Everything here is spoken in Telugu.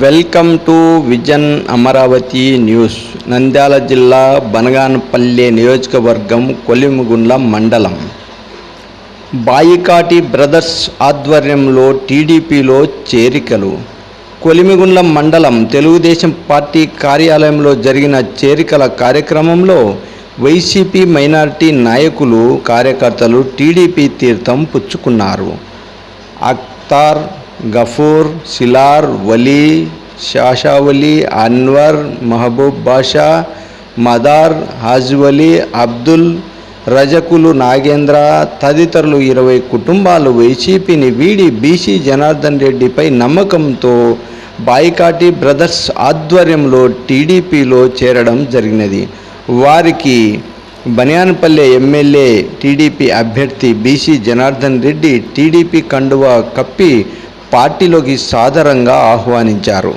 Welcome to vision Amaravati news. Nandyal జిల్లా బనగానపల్లె నియోజకవర్గం కొలిమిగుండ్ల మండలం. బాయికాటి బ్రదర్స్ ఆధ్వర్యంలో టీడీపీలో చేరికలు. కొలిమిగుండ్ల మండలం తెలుగుదేశం పార్టీ కార్యాలయంలో జరిగిన చేరికల కార్యక్రమంలో వైసీపీ మైనారిటీ నాయకులు, కార్యకర్తలు టీడీపీ తీర్థం పుచ్చుకున్నారు. అఖ్తార్, గఫూర్, సిలార్, వలీ, షాషావలి, అన్వర్, మహబూబ్ బాషా, మదార్, హాజ్వలి, అబ్దుల్, రజకులు, నాగేంద్ర తదితరులు 20 కుటుంబాలు వైసీపీని వీడి బీసీ జనార్దన్ రెడ్డిపై నమ్మకంతో బాయికాటి బ్రదర్స్ ఆధ్వర్యంలో టీడీపీలో చేరడం జరిగినది. వారికి బనగానపల్లె ఎమ్మెల్యే టీడీపీ అభ్యర్థి బీసీ జనార్దన్ రెడ్డి టీడీపీ కండువా కప్పి పార్టీలోకి సాదరంగా ఆహ్వానించారు.